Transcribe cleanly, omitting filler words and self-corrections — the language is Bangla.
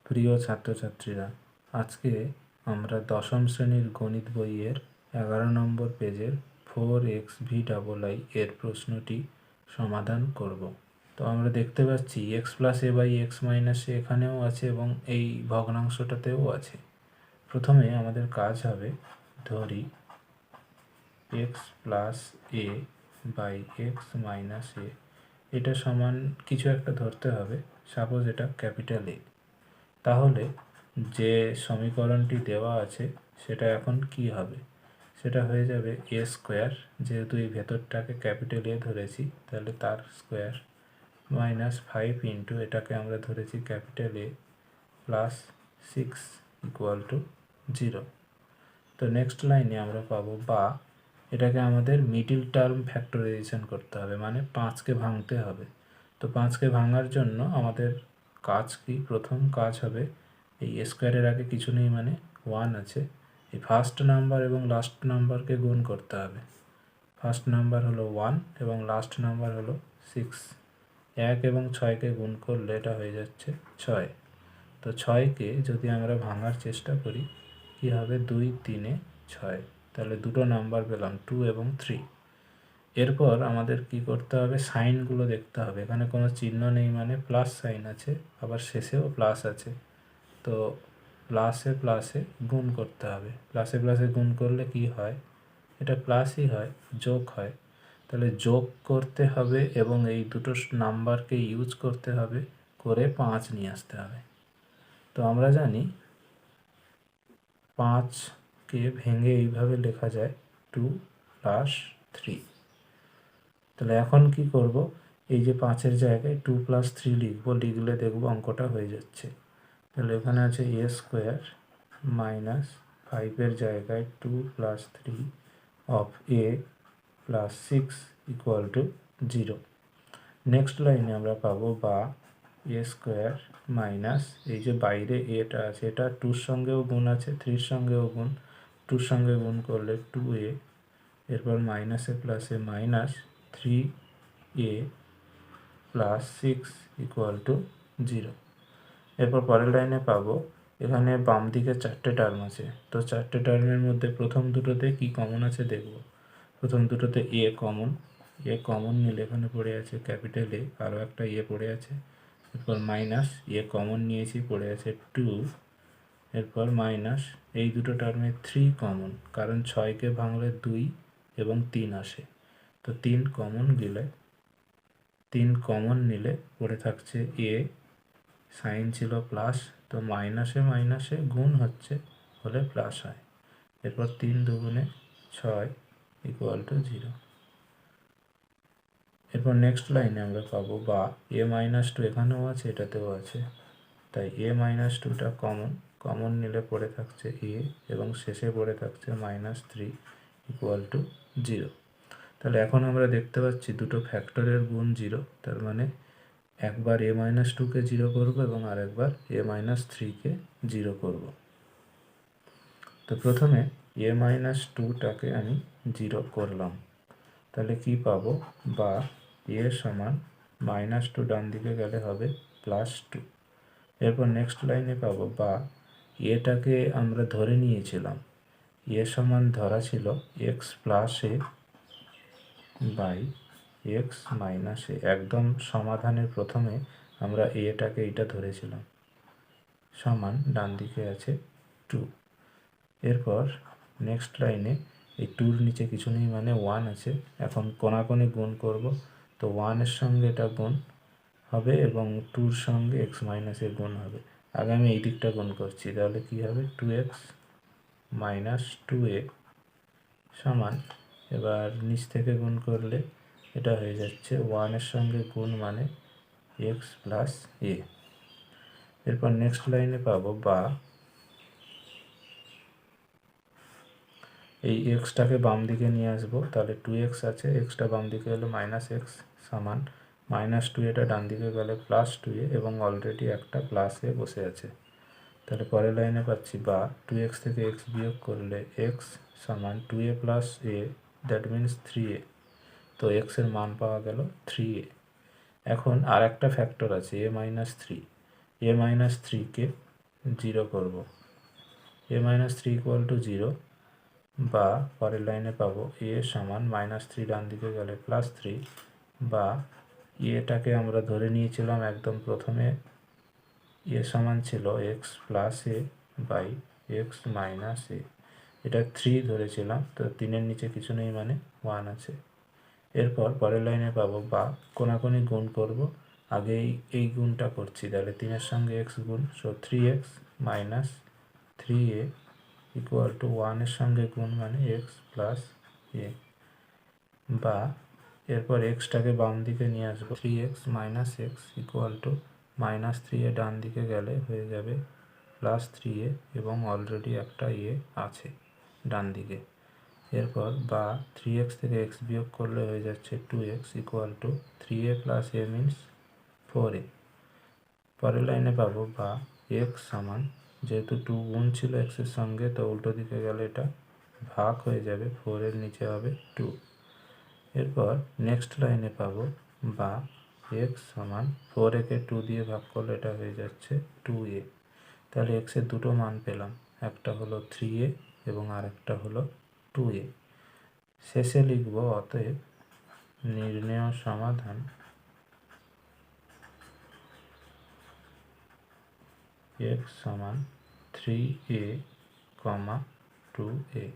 প্রিয় ছাত্রছাত্রীরা, আজকে আমরা দশম শ্রেণীর গণিত বইয়ের 11 নম্বর পেজের 4xv এর প্রশ্নটি সমাধান করব। তো আমরা দেখতে পাচ্ছি x plus A by X minus A এখানেও আছে এবং এই ভগ্নাংশটাতেও আছে। প্রথমে আমাদের কাজ হবে, ধরি x plus A by X minus A, এটা সমান কিছু একটা ধরতে হবে। সাপোজ এটা ক্যাপিটাল এ। তাহলে যে সমীকরণটি দেওয়া আছে সেটা এখন কি হবে? সেটা হয়ে যাবে এ স্কোয়ার, যেহেতু এই ভেতরটাকে ক্যাপিটাল এ ধরেছি তাহলে তার স্কোয়ার, মাইনাস 5 ইন্টু এটাকে আমরা ধরেছি capital A, plus 6 equal to 0। তো নেক্সট লাইনে আমরা পাবো, বা এটাকে আমাদের মিডিল টার্ম ফ্যাক্টরাইজেশন করতে হবে, মানে 5কে ভাঙতে হবে। তো 5কে ভাঙার জন্য আমাদের কাজ কি? প্রথম কাজ হবে, এই স্কোয়ারের আগে কিছু নেই মানে 1 আছে, এই ফার্স্ট নাম্বার এবং লাস্ট নাম্বারকে গুণ করতে হবে। ফার্স্ট নাম্বার হলো 1 এবং লাস্ট নাম্বার হলো 6। 1 এবং 6কে গুণ করলে এটা হয়ে যাচ্ছে 6। তো 6কে যদি আমরা ভাঙার চেষ্টা করি, কি হবে? 2 3 6, তাহলে দুটো নাম্বার পেলাম 2 এবং 3। এরপর আমাদের কি করতে হবে? সাইনগুলো দেখতে হবে। এখানে কোনো চিহ্ন নেই মানে প্লাস সাইন আছে, আবার শেষেও প্লাস আছে। তো প্লাসে প্লাসে গুণ করতে হবে। প্লাসে প্লাসে গুণ করলে কি হয়? এটা প্লাসই হয়, যোগ হয়। তাহলে যোগ করতে হবে এবং এই দুটো নাম্বারকে ইউজ করতে হবে, করে 5 নিয়ে আসতে হবে। তো আমরা জানি 5কে ভেঙে এইভাবে লেখা যায় 2 প্লাস 3। তাহলে এখন কি করব? এই যে 5-এর জায়গায় 2 প্লাস 3 লিখবো, লিখলে দেখব অঙ্কটা হয়ে যাচ্ছে। তাহলে এখানে আছে এ স্কোয়ার মাইনাস 5-এর জায়গায় 2 plus 3 of A plus 6 equal to 0। Next লাইনে আমরা পাবো, বা এ স্কোয়ার মাইনাস, এই যে বাইরে এটা আছে, এটা 2-র সঙ্গেও গুণ আছে, 3-র সঙ্গেও গুণ, 2-র সঙ্গে গুণ করলে 2a, এরপর মাইনাসে প্লাসে minus 3a plus 6 equal to 0। এরপর পরের লাইনে পাবো, এখানে বাম দিকে 4টে টার্ম আছে। তো 4টে টার্মের মধ্যে প্রথম দুটোতে কি কমন আছে দেখব। প্রথম দুটোতে এ কমন, এ কমন নিলে এখানে পড়ে আছে ক্যাপিটাল এ, আরও একটা এ পড়ে আছে। এরপর মাইনাস এ কমন নিয়েছি, পড়ে আছে 2। এরপর মাইনাস এই দুটো টার্মে 3 কমন, কারণ 6কে ভাঙলে 2 এবং 3 আসে। তো 3 কমন নিলে পড়ে থাকছে এ, সাইন ছিল প্লাস, তো মাইনাসে মাইনাসে গুণ হচ্ছে, হলে প্লাস হয়। এরপর 3 দুগুণে 6 ইকুয়াল টু 0। এরপর নেক্সট লাইনে আমরা পাবো, বা এ মাইনাস 2 এখানেও আছে, এটাতেও আছে, তাই এ মাইনাস 2টা কমন নিলে পড়ে থাকছে এ এবং শেষে পড়ে থাকছে -3 ইকুয়াল টু 0। তাহলে এখন আমরা দেখতে পাচ্ছি দুটো ফ্যাক্টরের গুণ 0, তার মানে একবার এ মাইনাস 2কে 0 করবো এবং আরেকবার এ মাইনাস 3কে 0 করব। তো প্রথমে এ মাইনাস 2টাকে আমি 0 করলাম, তাহলে কি পাবো? বা এ সমান -2 ডান দিকে গেলে হবে +2। এরপর নেক্সট লাইনে পাবো, বা এটাকে আমরা ধরে নিয়েছিলাম, এ সমান ধরা ছিল X plus A by X minus A. একদম সমাধানের প্রথমে আমরা এটাকে এইটা ধরেছিলাম, সমান ডান দিকে আছে 2। এরপর নেক্সট লাইনে এই 2-র নিচে কিছু নেই মানে 1 আছে। এখন কোনাকুনি গুণ করব, তো 1-এর সঙ্গে এটা গুণ হবে এবং 2-র সঙ্গে এক্স মাইনাসের গুণ হবে। আগে আমি এই দিকটা গুণ করছি, তাহলে কি হবে? 2x মাইনাস 2a সমান, এবার নিচ থেকে গুণ করলে এটা হয়ে যাচ্ছে 1-এর সঙ্গে গুণ মানে এক্স প্লাস এ। এরপর নেক্সট লাইনে পাবো, বা এই এক্সটাকে বাম দিকে নিয়ে আসবো, তাহলে 2x আছে, এক্সটা বাম দিকে হলে -x সমান -2, এটা ডান দিকে গেলে +2a এবং অলরেডি একটা প্লাস এ বসে আছে। তাহলে পরের লাইনে পাচ্ছি, বা 2x থেকে x বিয়োগ করলে x সমান 2a plus a, that means 3a। তো x এর মান পাওয়া গেল 3a। এখন আর একটা ফ্যাক্টর আছে a মাইনাস 3, a মাইনাস 3কে জিরো করব। A minus three equal to zero, বা পরের লাইনে পাবো এ সমান মাইনাস থ্রি ডান দিকে গেলে প্লাস থ্রি, বা এটাকে আমরা ধরে নিয়েছিলাম একদম প্রথমে এ সমান ছিল X plus A by X minus A, এটা থ্রি ধরেছিলাম, তো তিনের নিচে কিছু নেই মানে ওয়ান আছে। এরপর পরের লাইনে পাবো বা কোনাকুনি গুণ করব, আগে এই গুণটা করছি, তাহলে তিনের সঙ্গে এক্স গুণ, so three X minus three A equal to ওয়ানের সঙ্গে গুণ মানে এক্স প্লাস এ, বা এরপর এক্সটাকে বাম দিকে নিয়ে আসবো, three X minus X equal to minus three A ডান দিকে গেলে হয়ে যাবে প্লাস থ্রি এ, এবং অলরেডি একটা এ আছে ডান দিকে। এরপর বা থ্রি এক্স থেকে এক্স বিয়োগ করলে হয়ে যাচ্ছে two X equal to three A plus A means four A. পরের লাইনে পাবো বা এক্স সমান, যেহেতু টু গুণ ছিল এক্সের সঙ্গে, তো উল্টো দিকে গেলে এটা ভাগ হয়ে যাবে, ফোরের নিচে হবে টু। এরপর নেক্সট লাইনে পাবো বা এক্স সমান ফোর একে টু দিয়ে ভাগ করলে এটা হয়ে যাচ্ছে টু এ। তাহলে এক্সের দুটো মান পেলাম, একটা হলো থ্রি এ এবং আরেকটা হলো টু এ। শেষে লিখব অতএব নির্ণেয় সমাধান এক্স সমান থ্রি এ কমা টু এ।